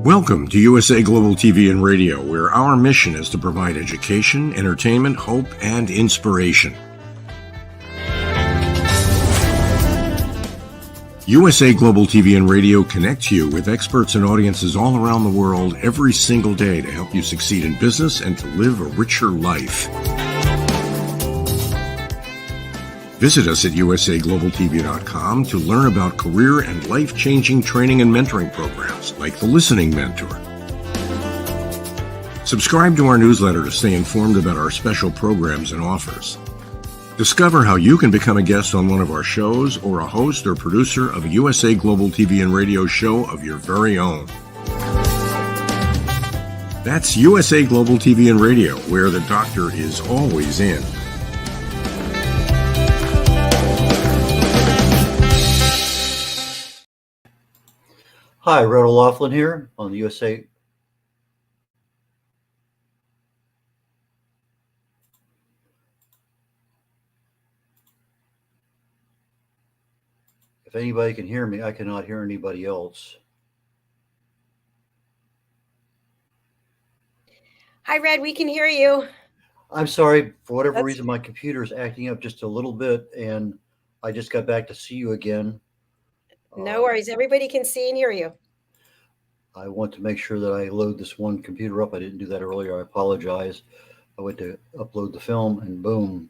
Welcome to USA Global TV and Radio, where our mission is to provide education, entertainment, hope, and inspiration. USA Global TV and Radio connects you with experts and audiences all around the world every single day to help you succeed in business and to live a richer life. Visit us at usaglobaltv.com to learn about career and life-changing training and mentoring programs like the Listening Mentor. Subscribe to our newsletter to stay informed about our special programs and offers. Discover how you can become a guest on one of our shows or a host or producer of a USA Global TV and Radio show of your very own. That's USA Global TV and Radio, where the doctor is always in. Hi, Red O'Loughlin here on the USA. If anybody can hear me, I cannot hear anybody else. Hi, Red, we can hear you. I'm sorry, for whatever reason, my computer is acting up just a little bit, and I just got back to see you again. No worries. Everybody can see and hear you. I want to make sure that I load this one computer up. I didn't do that earlier. I apologize. I went to upload the film, and boom,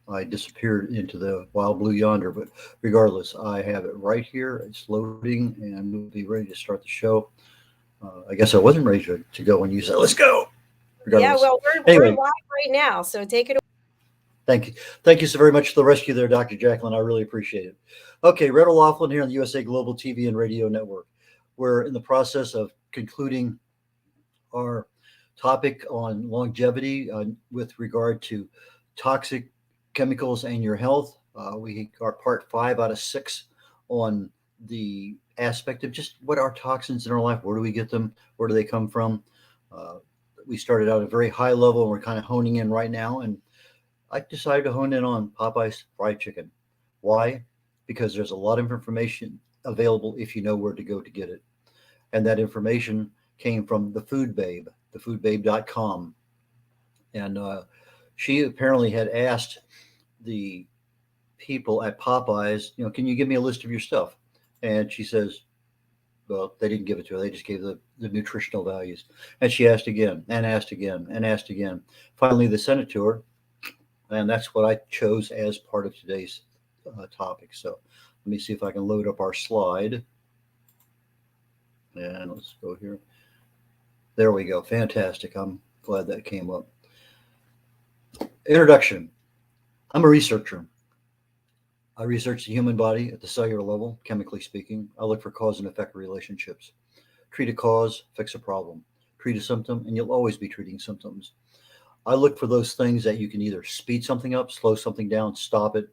I disappeared into the wild blue yonder. But regardless, I have it right here. It's loading, and we'll be ready to start the show. I guess I wasn't ready to go when you said, let's go. Regardless. Yeah, well, we're live right now, so take it away. Thank you. Thank you so very much for the rescue there, Dr. Jacqueline. I really appreciate it. Okay, Red O'Loughlin here on the USA Global TV and Radio Network. We're in the process of concluding our topic on longevity with regard to toxic chemicals and your health. We are part 5 out of 6 on the aspect of just what are toxins in our life. Where do we get them? Where do they come from? We started out at a very high level, and we're kind of honing in right now. And I decided to hone in on Popeye's fried chicken. Why? Because there's a lot of information available if you know where to go to get it. And that information came from the Food Babe, thefoodbabe.com. And she apparently had asked the people at Popeyes, can you give me a list of your stuff? And she says, well, they didn't give it to her. They just gave the nutritional values. And she asked again and asked again and asked again. Finally, they sent it to her. And that's what I chose as part of today's topic. So let me see if I can load up our slide. And let's go here. There we go. Fantastic. I'm glad that came up. Introduction. I'm a researcher. I research the human body at the cellular level, chemically speaking. I look for cause and effect relationships. Treat a cause, fix a problem. Treat a symptom, and you'll always be treating symptoms. I look for those things that you can either speed something up, slow something down, stop it,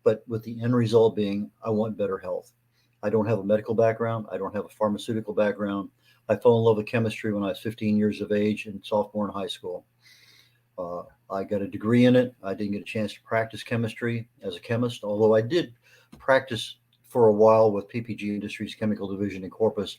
but with the end result being, I want better health. I don't have a medical background. I don't have a pharmaceutical background. I fell in love with chemistry when I was 15 years of age and sophomore in high school. I got a degree in it. I didn't get a chance to practice chemistry as a chemist, although I did practice for a while with PPG Industries Chemical Division in Corpus.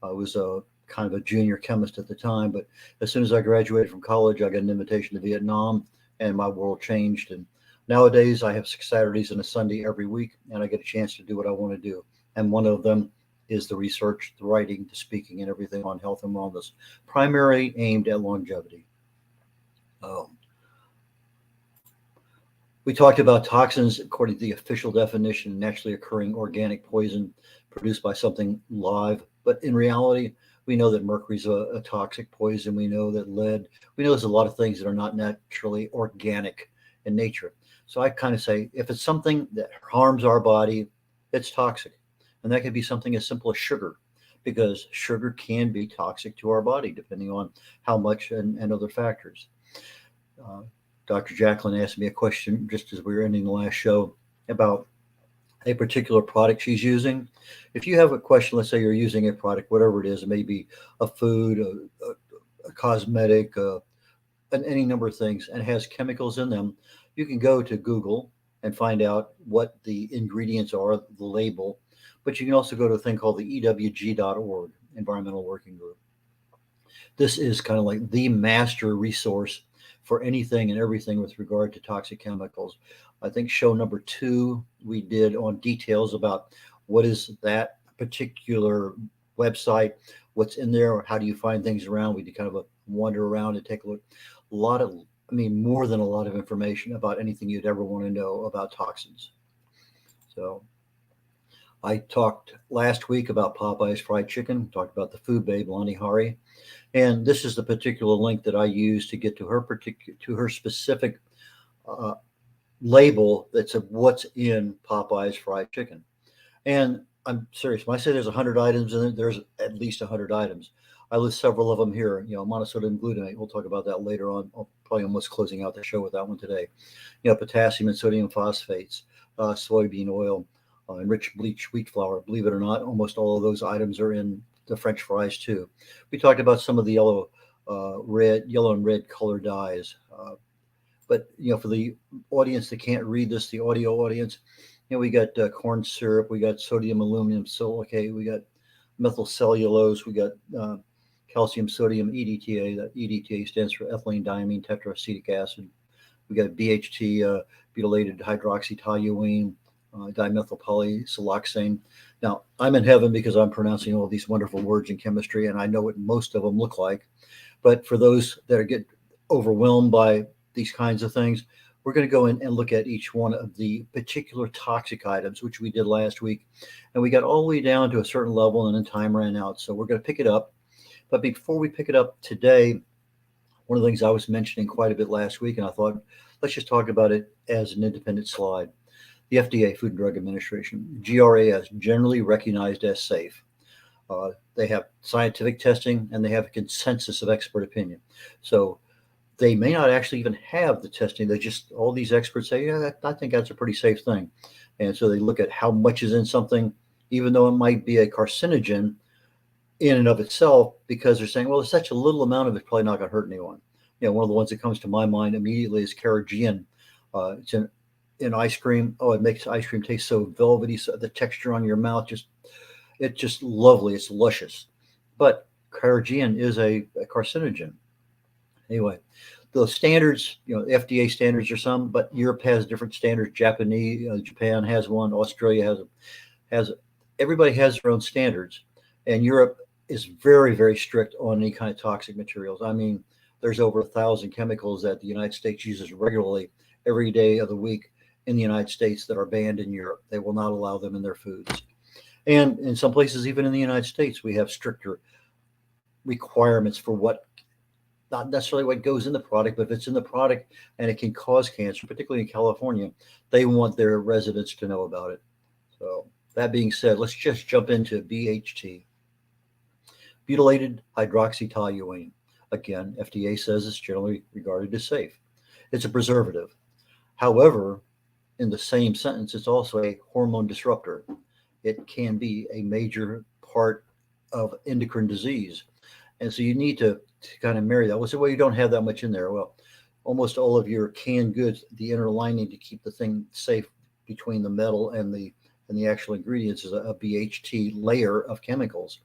I was a kind of a junior chemist at the time, but as soon as I graduated from college, I got an invitation to Vietnam, and my world changed. And nowadays, I have 6 Saturdays and a Sunday every week, and I get a chance to do what I want to do. And one of them is the research, the writing, the speaking, and everything on health and wellness, primarily aimed at longevity. We talked about toxins according to the official definition, naturally occurring organic poison produced by something live. But in reality, we know that mercury is a toxic poison. We know that lead, we know there's a lot of things that are not naturally organic in nature. So I kind of say, if it's something that harms our body, it's toxic. And that could be something as simple as sugar, because sugar can be toxic to our body, depending on how much and other factors. Dr. Jacqueline asked me a question just as we were ending the last show about a particular product she's using. If you have a question, let's say you're using a product, whatever it is, it may be a food, a cosmetic, any number of things, and has chemicals in them, you can go to Google and find out what the ingredients are, the label. But you can also go to a thing called the EWG.org. Environmental Working Group. This is kind of like the master resource for anything and everything with regard to toxic chemicals. I think show number 2 we did on details about what is that particular website, what's in there, how do you find things around. We did kind of a wander around and take a look. A lot of, more than a lot of information about anything you'd ever want to know about toxins. So I talked last week about Popeye's fried chicken, talked about the food babe, Lonnie Hari. And this is the particular link that I use to get to her specific label that's of what's in Popeye's fried chicken. And I'm serious. When I say there's 100 items in it, there's at least 100 items. I list several of them here. Monosodium glutamate. We'll talk about that later on. I'll probably almost closing out the show with that one today. Potassium and sodium phosphates, soybean oil, enriched bleached wheat flour. Believe it or not, almost all of those items are in the French fries too. We talked about some of the yellow and red color dyes. But for the audience that can't read this, the audio audience, we got corn syrup, we got sodium aluminum silicate, we got methyl cellulose, we got calcium sodium EDTA. That EDTA stands for ethylene diamine tetraacetic acid. We got BHT, butylated hydroxytoluene, dimethyl polysiloxane. Now, I'm in heaven because I'm pronouncing all these wonderful words in chemistry, and I know what most of them look like. But for those that get overwhelmed by these kinds of things, we're going to go in and look at each one of the particular toxic items, which we did last week. And we got all the way down to a certain level, and then time ran out. So we're going to pick it up. But before we pick it up today, one of the things I was mentioning quite a bit last week, and I thought, let's just talk about it as an independent slide. The FDA, Food and Drug Administration, GRAS, generally recognized as safe. They have scientific testing and they have a consensus of expert opinion. So they may not actually even have the testing. They just, all these experts say, yeah, I think that's a pretty safe thing. And so they look at how much is in something, even though it might be a carcinogen in and of itself, because they're saying, well, it's such a little amount of it, probably not going to hurt anyone. One of the ones that comes to my mind immediately is carrageenan. It's in ice cream. Oh, it makes ice cream taste so velvety. So the texture on your mouth, it's just lovely. It's luscious. But carrageenan is a carcinogen. Anyway, the standards, FDA standards are some, but Europe has different standards. Japan has one. Australia has everybody has their own standards, and Europe is very, very strict on any kind of toxic materials. There's over 1,000 chemicals that the United States uses regularly every day of the week in the United States that are banned in Europe. They will not allow them in their foods. And in some places, even in the United States, we have stricter requirements for what, not necessarily what goes in the product, but if it's in the product and it can cause cancer, particularly in California, they want their residents to know about it. So that being said, let's just jump into BHT, butylated hydroxytoluene. Again, FDA says it's generally regarded as safe. It's a preservative. However, in the same sentence, it's also a hormone disruptor. It can be a major part of endocrine disease. And so you need to kind of marry that. Well, so, you don't have that much in there. Well, almost all of your canned goods, the inner lining to keep the thing safe between the metal and the actual ingredients is a BHT layer of chemicals.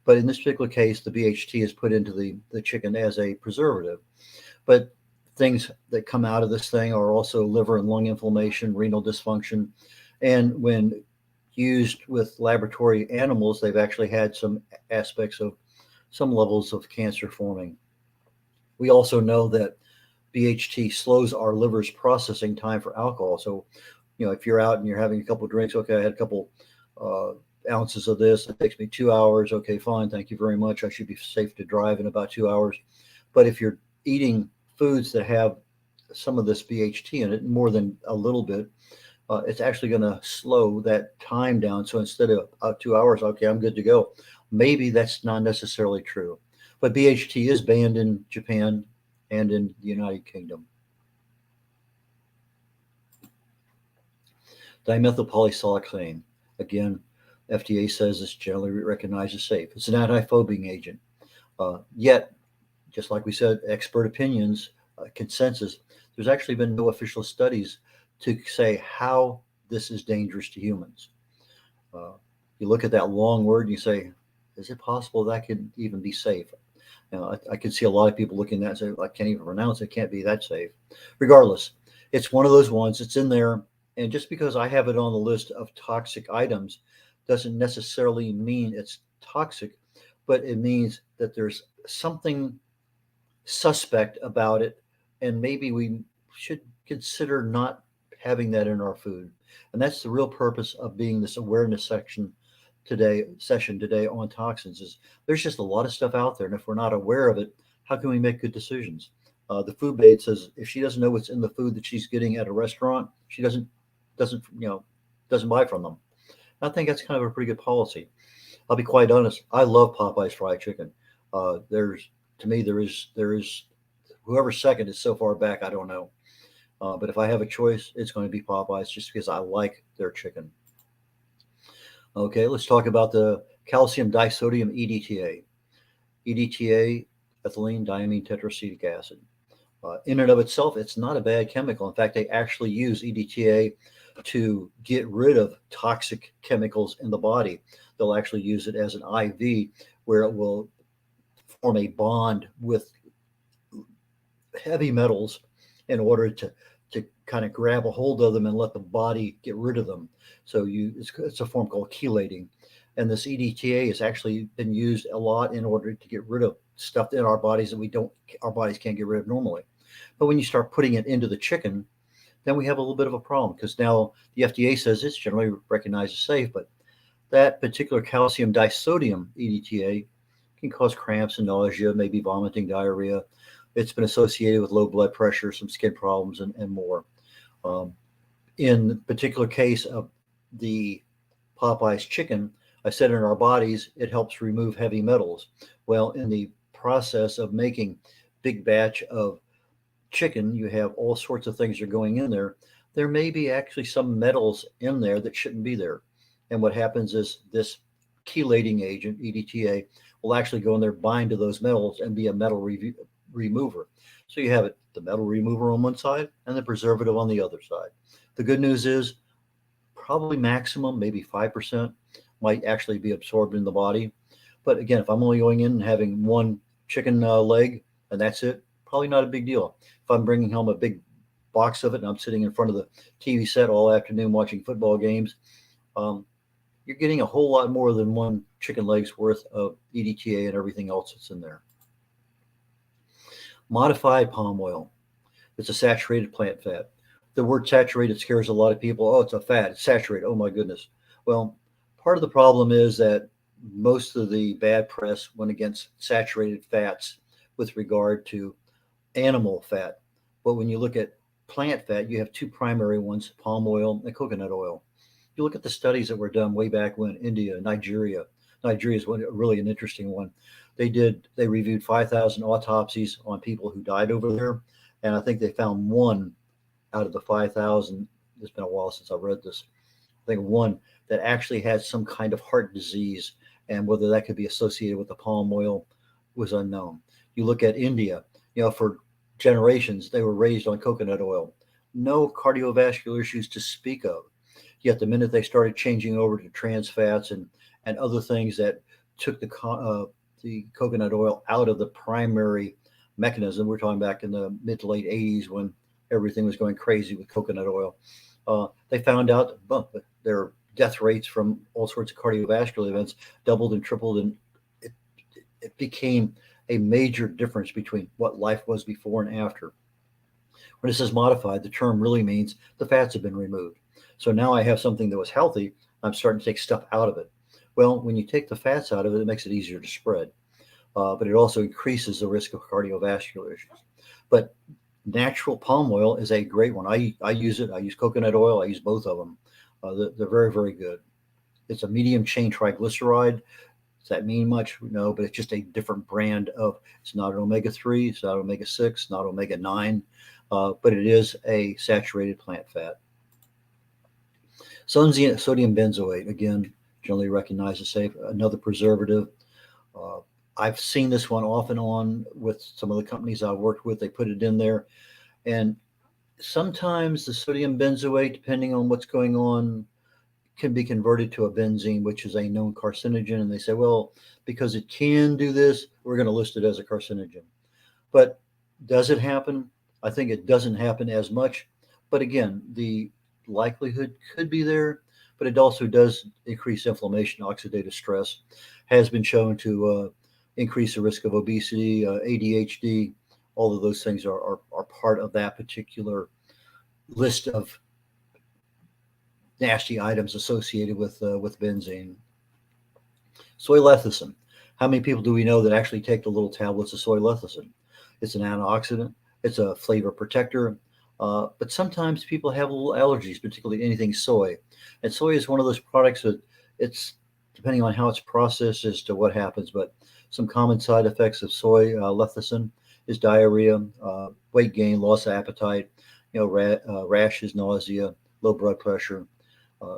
But in this particular case, the BHT is put into the chicken as a preservative. But things that come out of this thing are also liver and lung inflammation, renal dysfunction. And when used with laboratory animals, they've actually had some aspects of some levels of cancer forming. We also know that BHT slows our liver's processing time for alcohol. So, if you're out and you're having a couple of drinks, okay, I had a couple ounces of this. It takes me 2 hours. Okay, fine. Thank you very much. I should be safe to drive in about 2 hours. But if you're eating foods that have some of this BHT in it, more than a little bit, it's actually going to slow that time down. So instead of 2 hours, okay, I'm good to go. Maybe that's not necessarily true. But BHT is banned in Japan and in the United Kingdom. Dimethyl polysiloxane. Again, FDA says it's generally recognized as safe. It's an anti-phobing agent. Yet, just like we said, expert opinions, consensus, there's actually been no official studies to say how this is dangerous to humans. You look at that long word and you say, is it possible that could even be safe? I can see a lot of people looking at that and say, I can't even pronounce it. It can't be that safe. Regardless, it's one of those ones. It's in there. And just because I have it on the list of toxic items doesn't necessarily mean it's toxic, but it means that there's something suspect about it. And maybe we should consider not having that in our food. And that's the real purpose of being this awareness session today on toxins is there's just a lot of stuff out there. And if we're not aware of it, how can we make good decisions? The food babe says if she doesn't know what's in the food that she's getting at a restaurant, she doesn't buy from them. I think that's kind of a pretty good policy. I'll be quite honest. I love Popeye's fried chicken. There is whoever's second is so far back. I don't know. But if I have a choice, it's going to be Popeye's just because I like their chicken. Okay, let's talk about the calcium disodium EDTA. EDTA, ethylene diamine tetracetic acid. In and of itself, it's not a bad chemical. In fact, they actually use EDTA to get rid of toxic chemicals in the body. They'll actually use it as an IV where it will form a bond with heavy metals in order to kind of grab a hold of them and let the body get rid of them. So it's a form called chelating. And this EDTA has actually been used a lot in order to get rid of stuff in our bodies that our bodies can't get rid of normally. But when you start putting it into the chicken, then we have a little bit of a problem because now the FDA says it's generally recognized as safe, but that particular calcium disodium EDTA can cause cramps and nausea, maybe vomiting, diarrhea. It's been associated with low blood pressure, some skin problems, and more. In the particular case of the Popeye's chicken, I said in our bodies, it helps remove heavy metals. Well, in the process of making big batch of chicken, you have all sorts of things are going in there. There may be actually some metals in there that shouldn't be there. And what happens is this chelating agent, EDTA, will actually go in there, bind to those metals, and be a metal remover. So you have the metal remover on one side and the preservative on the other side. The good news is probably maximum, maybe 5% might actually be absorbed in the body. But again, if I'm only going in and having one chicken leg and that's it, probably not a big deal. If I'm bringing home a big box of it and I'm sitting in front of the TV set all afternoon watching football games, you're getting a whole lot more than one chicken leg's worth of EDTA and everything else that's in there. Modified palm oil. It's a saturated plant fat. The word saturated scares a lot of people. Oh, it's a fat. It's saturated. Oh, my goodness. Well, part of the problem is that most of the bad press went against saturated fats with regard to animal fat. But when you look at plant fat, you have two primary ones, palm oil and coconut oil. You look at the studies that were done way back when, India, Nigeria. Nigeria is really an interesting one. They reviewed 5,000 autopsies on people who died over there. And I think they found one out of the 5,000. It's been a while since I read this. I think one that actually had some kind of heart disease, and whether that could be associated with the palm oil was unknown. You look at India, for generations, they were raised on coconut oil. No cardiovascular issues to speak of. Yet the minute they started changing over to trans fats and other things that took the coconut oil out of the primary mechanism, we're talking back in the mid to late 80s when everything was going crazy with coconut oil, they found out that their death rates from all sorts of cardiovascular events doubled and tripled, and it became a major difference between what life was before and after. When it says modified, the term really means the fats have been removed. So now I have something that was healthy. I'm starting to take stuff out of it. Well, when you take the fats out of it, it makes it easier to spread. But it also increases the risk of cardiovascular issues. But natural palm oil is a great one. I use it. I use coconut oil. I use both of them. They're very, very good. It's a medium chain triglyceride. Does that mean much? No, but it's just a different brand it's not an omega-3, it's not omega-6, not omega-9, but it is a saturated plant fat. Sodium benzoate, again, generally recognized as safe, another preservative. I've seen this one off and on with some of the companies I've worked with. They put it in there. And sometimes the sodium benzoate, depending on what's going on, can be converted to a benzene, which is a known carcinogen. And they say, well, because it can do this, we're going to list it as a carcinogen. But does it happen? I think it doesn't happen as much. But again, the likelihood could be there, but it also does increase inflammation. Oxidative stress has been shown to increase the risk of obesity, ADHD. All of those things are part of that particular list of nasty items associated with benzene. Soy lecithin. How many people do we know that actually take the little tablets of soy lecithin? It's an antioxidant. It's a flavor protector. But sometimes people have little allergies, particularly anything soy. And soy is one of those products that it's depending on how it's processed as to what happens. But some common side effects of soy lecithin is diarrhea, weight gain, loss of appetite, rashes, nausea, low blood pressure.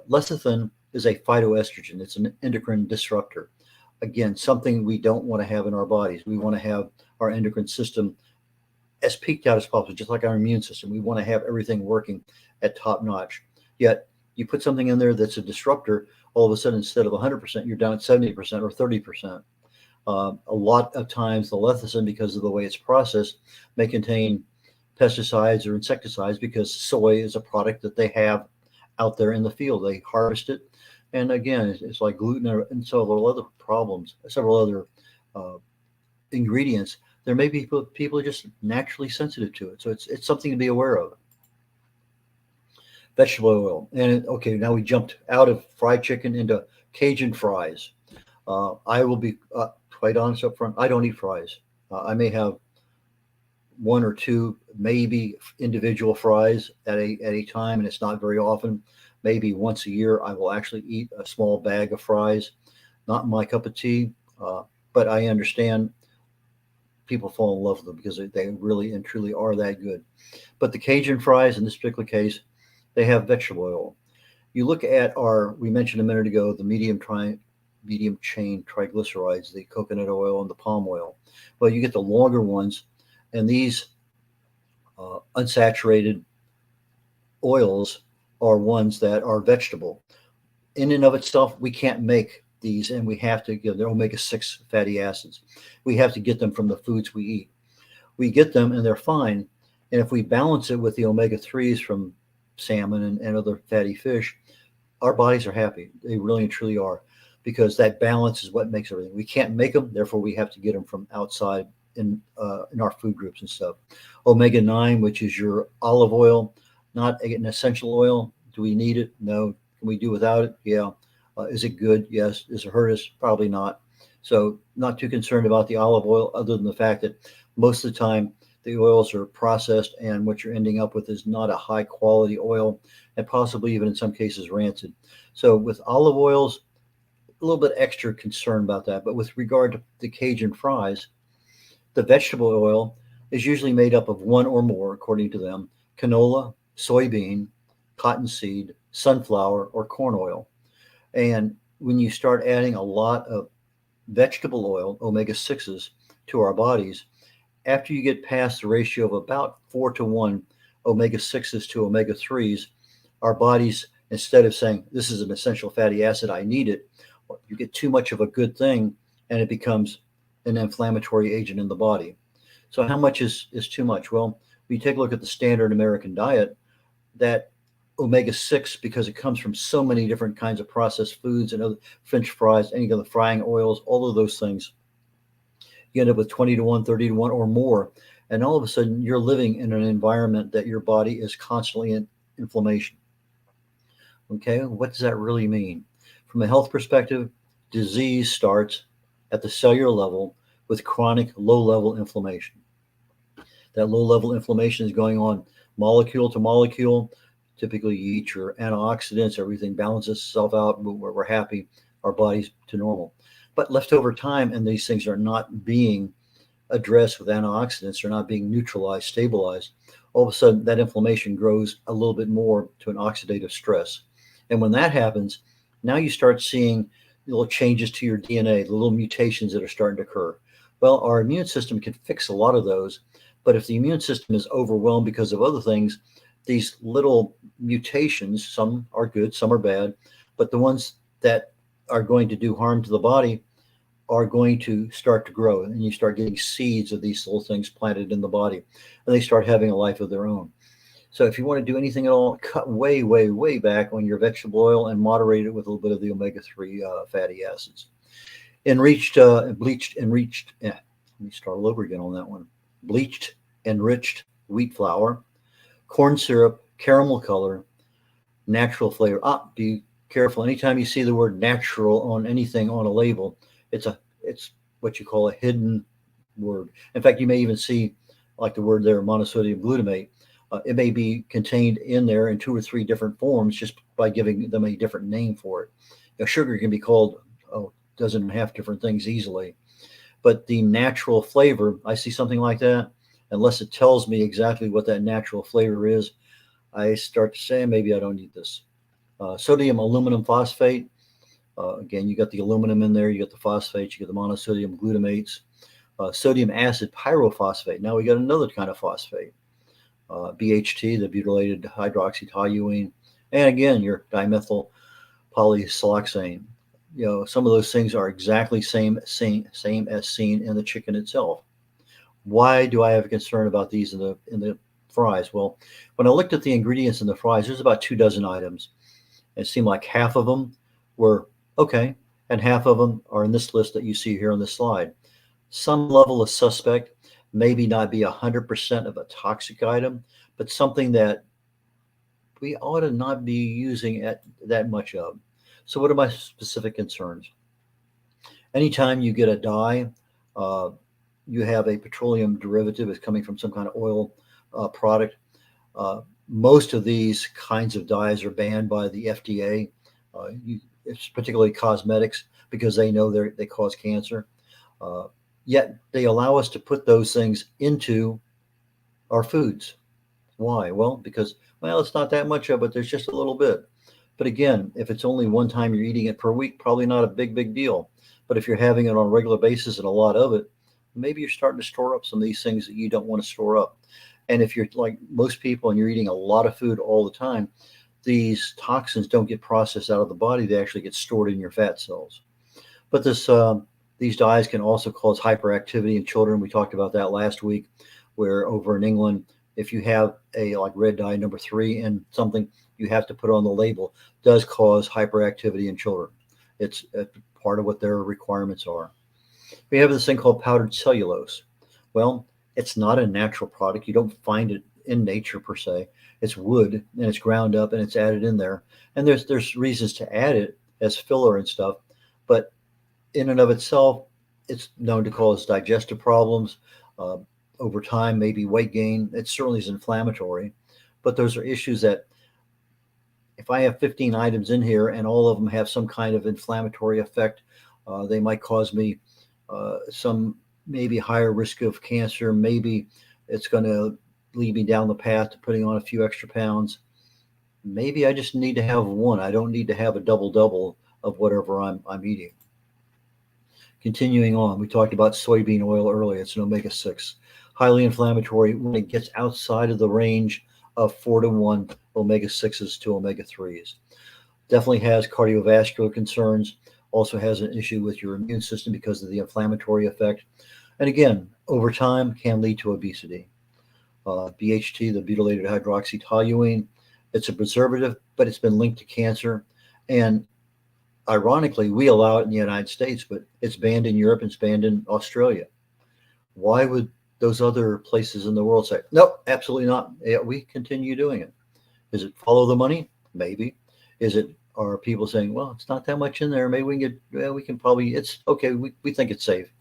Lecithin is a phytoestrogen. It's an endocrine disruptor. Again, something we don't want to have in our bodies. We want to have our endocrine system as peaked out as possible, just like our immune system. We want to have everything working at top notch. Yet you put something in there that's a disruptor, all of a sudden, instead of 100%, you're down at 70% or 30%. A lot of times the lecithin, because of the way it's processed, may contain pesticides or insecticides because soy is a product that they have out there in the field. They harvest it. And again, it's like gluten and several other problems, several other ingredients. There may be people are just naturally sensitive to it. So it's something to be aware of. Vegetable oil. And okay, now we jumped out of fried chicken into Cajun fries. I will be quite honest up front. I don't eat fries. I may have one or two, maybe individual fries at a time, and it's not very often. Maybe once a year, I will actually eat a small bag of fries. Not my cup of tea, but I understand people fall in love with them because they really and truly are that good. But the Cajun fries, in this particular case, they have vegetable oil. You look at we mentioned a minute ago, the medium chain triglycerides, the coconut oil and the palm oil. Well, you get the longer ones, and these unsaturated oils are ones that are vegetable. In and of itself, we can't make these, and we have to give they're omega-6 fatty acids. We have to get them from the foods we eat. We get them, and they're fine. And if we balance it with the omega-3s from salmon and other fatty fish, our bodies are happy. They really and truly are, because that balance is what makes everything. We can't make them, therefore we have to get them from outside in our food groups and stuff. Omega-9, which is your olive oil, not an essential oil. Do we need it? No. Can we do without it? Yeah. Is it good? Yes. Does it hurt us? Probably not. So not too concerned about the olive oil, other than the fact that most of the time the oils are processed, and what you're ending up with is not a high quality oil, and possibly even in some cases rancid. So with olive oils, a little bit extra concern about that. But with regard to the Cajun fries, the vegetable oil is usually made up of one or more, according to them, canola, soybean, cottonseed, sunflower, or corn oil. And when you start adding a lot of vegetable oil, omega-6s, to our bodies, after you get past the ratio of about 4-to-1 omega-6s to omega-3s, our bodies, instead of saying, this is an essential fatty acid, I need it, you get too much of a good thing, and it becomes an inflammatory agent in the body. So how much is too much? Well, when you take a look at the standard American diet, that omega-6, because it comes from so many different kinds of processed foods and other French fries, any of the frying oils, all of those things, you end up with 20-to-1, 30-to-1 or more. And all of a sudden, you're living in an environment that your body is constantly in inflammation. Okay, what does that really mean? From a health perspective, disease starts at the cellular level with chronic low-level inflammation. That low-level inflammation is going on molecule to molecule. Typically, you eat your antioxidants, everything balances itself out, we're happy, our body's to normal. But left over time, and these things are not being addressed with antioxidants, they're not being neutralized, stabilized, all of a sudden that inflammation grows a little bit more to an oxidative stress. And when that happens, now you start seeing little changes to your DNA, the little mutations that are starting to occur. Well, our immune system can fix a lot of those, but if the immune system is overwhelmed because of other things, these little mutations, some are good, some are bad, but the ones that are going to do harm to the body are going to start to grow, and you start getting seeds of these little things planted in the body, and they start having a life of their own. So if you want to do anything at all, cut way, way, way back on your vegetable oil and moderate it with a little bit of the omega-3 fatty acids. Enriched, bleached, enriched, let me start all over again on that one. Bleached, enriched wheat flour, corn syrup, caramel color, natural flavor. Be careful. Anytime you see the word natural on anything on a label, it's what you call a hidden word. In fact, you may even see, like the word there, monosodium glutamate. It may be contained in there in 2 or 3 different forms just by giving them a different name for it. Sugar can be called dozen and a half different things easily. But the natural flavor, I see something like that, unless it tells me exactly what that natural flavor is, I start to say, maybe I don't need this. Sodium aluminum phosphate. Again, you got the aluminum in there, you got the phosphates, you got the monosodium glutamates. Sodium acid pyrophosphate. Now we got another kind of phosphate. BHT, the butylated hydroxytoluene. And again, your dimethyl polysiloxane. Some of those things are exactly same as seen in the chicken itself. Why do I have a concern about these in the fries? Well, when I looked at the ingredients in the fries, there's about 2 dozen items. It seemed like half of them were okay, and half of them are in this list that you see here on this slide. Some level of suspect, maybe not be 100% of a toxic item, but something that we ought to not be using that much of. So what are my specific concerns? Anytime you get a dye, you have a petroleum derivative is coming from some kind of oil product. Most of these kinds of dyes are banned by the FDA. It's particularly cosmetics, because they know they cause cancer. Yet they allow us to put those things into our foods. Why? Well, because, it's not that much of it. There's just a little bit. But again, if it's only one time you're eating it per week, probably not a big deal. But if you're having it on a regular basis and a lot of it, maybe you're starting to store up some of these things that you don't want to store up. And if you're like most people and you're eating a lot of food all the time, these toxins don't get processed out of the body. They actually get stored in your fat cells. But these dyes can also cause hyperactivity in children. We talked about that last week, where over in England, if you have a red dye number 3 in something, you have to put on the label, does cause hyperactivity in children. It's part of what their requirements are. We have this thing called powdered cellulose. Well, it's not a natural product. You don't find it in nature per se. It's wood, and it's ground up and it's added in there. And there's reasons to add it as filler and stuff, but in and of itself, it's known to cause digestive problems. Over time, maybe weight gain. It certainly is inflammatory, but those are issues that if I have 15 items in here and all of them have some kind of inflammatory effect, they might cause me some maybe higher risk of cancer. Maybe it's going to lead me down the path to putting on a few extra pounds. Maybe I just need to have one. I don't need to have a double of whatever I'm eating. Continuing on, we talked about soybean oil earlier. It's an omega-6. Highly inflammatory when it gets outside of the range of 4-to-1 omega-6s to omega-3s. Definitely has cardiovascular concerns. Also has an issue with your immune system because of the inflammatory effect. And again, over time can lead to obesity. BHT, the butylated hydroxytoluene, it's a preservative, but it's been linked to cancer. And ironically, we allow it in the United States, but it's banned in Europe and it's banned in Australia. Why would those other places in the world say, nope, absolutely not? Yeah, we continue doing it. Is it follow the money? Maybe. Are people saying, well, it's not that much in there. Maybe we can we can probably, it's okay. We think it's safe.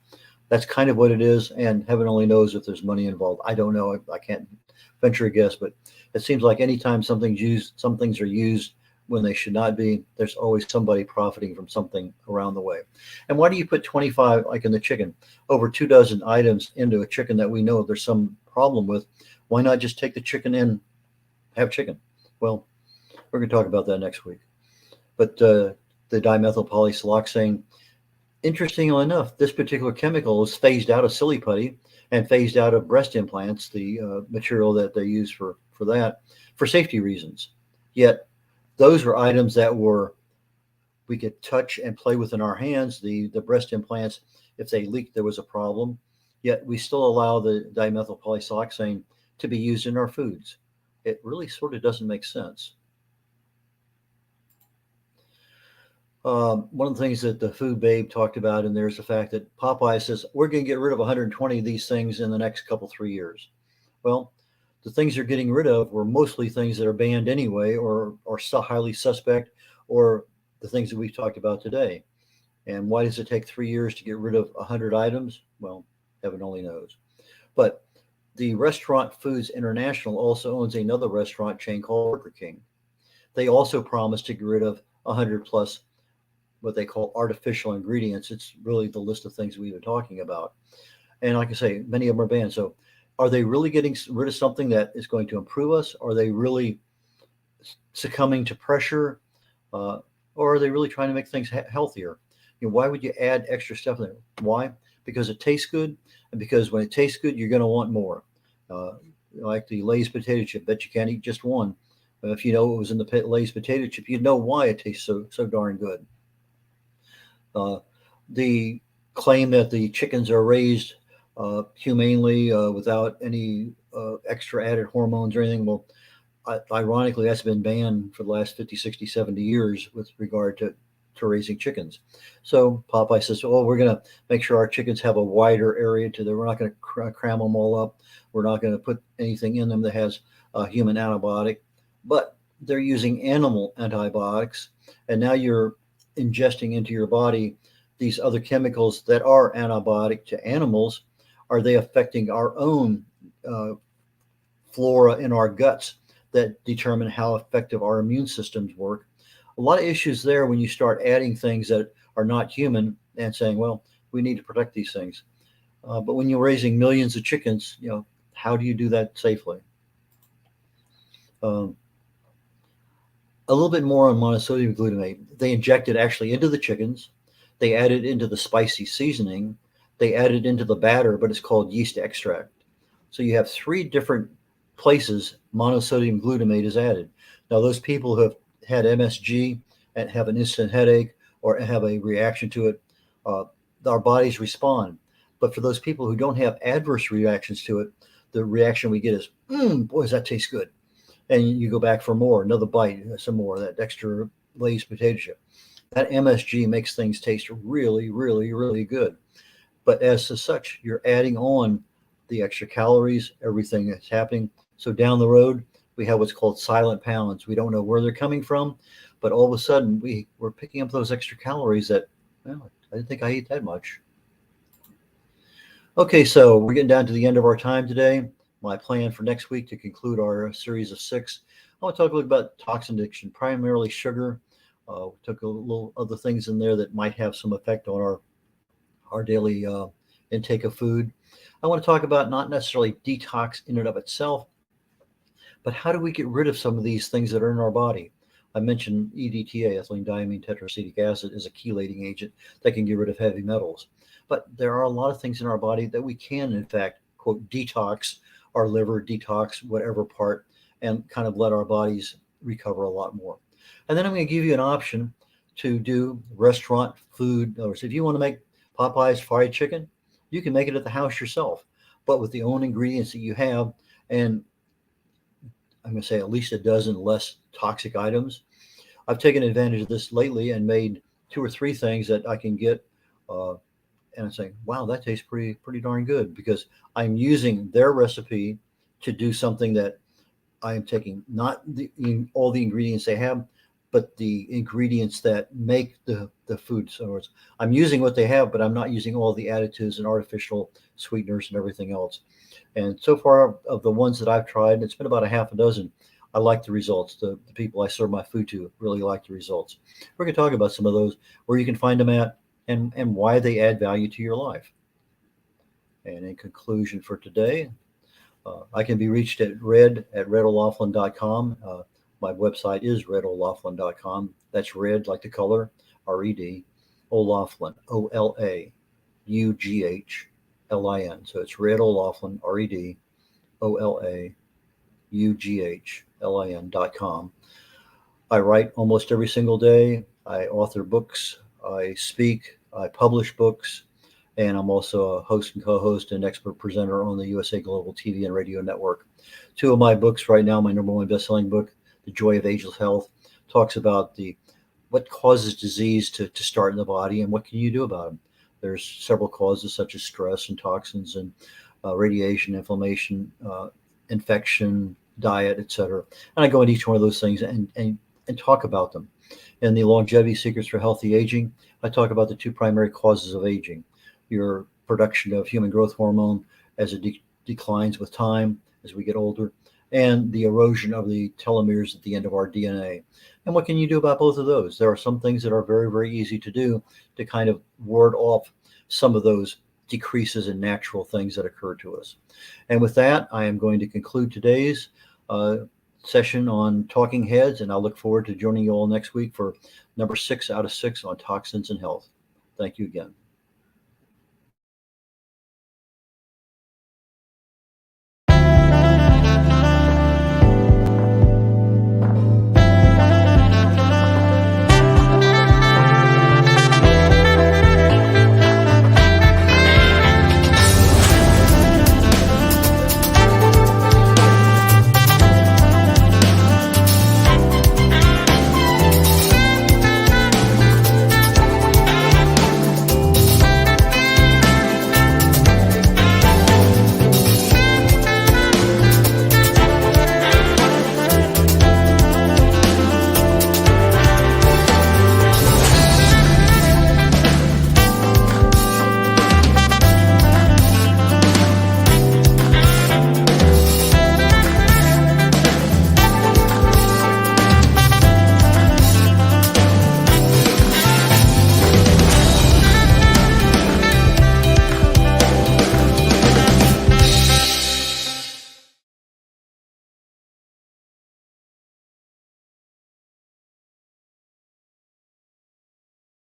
That's kind of what it is. And heaven only knows if there's money involved. I don't know. I can't venture a guess, but it seems like anytime some things are used when they should not be, there's always somebody profiting from something around the way. And why do you put 25, like in the chicken, over 2 dozen items into a chicken that we know there's some problem with? Why not just take the chicken and have chicken? Well, we're going to talk about that next week. But the dimethyl polysiloxane, interestingly enough, this particular chemical is phased out of silly putty and phased out of breast implants, the material that they use for that, for safety reasons. Yet those were items that were We could touch and play with in our hands the breast implants. If they leaked, there was a problem. Yet we still allow the dimethyl polysiloxane to be used in our foods. It really sort of doesn't make sense. One of the things that the Food Babe talked about in there is the fact that Popeye says, we're going to get rid of 120 of these things in the next 3 years. Well, the things they're getting rid of were mostly things that are banned anyway, or so highly suspect, or the things that we've talked about today. And why does it take 3 years to get rid of 100 items? Well, heaven only knows. But the Restaurant Foods International also owns another restaurant chain called Burger King. They also promised to get rid of 100 plus what they call artificial ingredients. It's really the list of things we've been talking about. And like I say, many of them are banned. So are they really getting rid of something that is going to improve us? Are they really succumbing to pressure? Or are they really trying to make things healthier? Why would you add extra stuff in there? Why? Because it tastes good. And because when it tastes good, you're going to want more. Like the Lay's potato chip, bet you can't eat just one. If you know it was in the Lay's potato chip, you'd know why it tastes so darn good. The claim that the chickens are raised humanely without any extra added hormones or anything, well, ironically, that's been banned for the last 50, 60, 70 years with regard to raising chickens. So Popeye says, oh, we're going to make sure our chickens have a wider area to them. We're not going to cram them all up. We're not going to put anything in them that has a human antibiotic. But they're using animal antibiotics, and now you're ingesting into your body these other chemicals that are antibiotic to animals. Are they affecting our own flora in our guts that determine how effective our immune systems work? A lot of issues there when you start adding things that are not human and saying, well, we need to protect these things. But when you're raising millions of chickens, how do you do that safely? A little bit more on monosodium glutamate. They inject it actually into the chickens. They add it into the spicy seasoning. They add it into the batter, but it's called yeast extract. So you have 3 different places monosodium glutamate is added. Now, those people who have had MSG and have an instant headache or have a reaction to it, our bodies respond. But for those people who don't have adverse reactions to it, the reaction we get is, boy, does that taste good. And you go back for more, another bite, some more, that extra Lay's potato chip. That MSG makes things taste really, really, really good. But as such, you're adding on the extra calories, everything that's happening. So down the road, we have what's called silent pounds. We don't know where they're coming from, but all of a sudden we're picking up those extra calories that, well, I didn't think I ate that much. Okay, so we're getting down to the end of our time today. My plan for next week to conclude our series of 6, I want to talk a little about toxin addiction, primarily sugar. We took a little other things in there that might have some effect on our daily intake of food. I want to talk about not necessarily detox in and of itself, but how do we get rid of some of these things that are in our body? I mentioned EDTA, ethylene diamine tetraacetic acid, is a chelating agent that can get rid of heavy metals. But there are a lot of things in our body that we can, in fact, quote, detox our liver, detox whatever part, and kind of let our bodies recover a lot more. And then I'm going to give you an option to do restaurant food. So if you want to make Popeye's fried chicken, you can make it at the house yourself, but with the own ingredients that you have. And I'm going to say at least a dozen less toxic items. I've taken advantage of this lately and made 2 or 3 things that I can get. And I'm saying, wow, that tastes pretty darn good, because I'm using their recipe to do something that I am taking not all the ingredients they have, but the ingredients that make the food. So I'm using what they have, but I'm not using all the additives and artificial sweeteners and everything else. And so far, of the ones that I've tried, and it's been about a half a dozen, I like the results. The people I serve my food to really like the results. We're going to talk about some of those, where you can find them at, and why they add value to your life. And in conclusion for today, I can be reached at red@redolaughlin.com. My website is redolaughlin.com. That's red like the color, R-E-D, O'Laughlin, O-L-A-U-G-H-L-I-N. So it's Red O'Laughlin, R-E-D, O-L-A-U-G-H-L-I-N.com. I write almost every single day. I author books, I speak, I publish books, and I'm also a host and co-host and expert presenter on the USA Global TV and Radio Network. Two of my books right now, my number one best-selling book, The Joy of Ageless Health, talks about what causes disease to start in the body and what can you do about them. There's several causes such as stress and toxins and radiation, inflammation, infection, diet, etc. And I go into each one of those things and talk about them. In the Longevity Secrets for Healthy Aging, I talk about the two primary causes of aging: your production of human growth hormone as it declines with time as we get older, and the erosion of the telomeres at the end of our DNA. And what can you do about both of those? There are some things that are very, very easy to do to kind of ward off some of those decreases in natural things that occur to us. And with that, I am going to conclude today's session on Talking Heads, and I'll look forward to joining you all next week for number 6 out of 6 on toxins and health. Thank you again.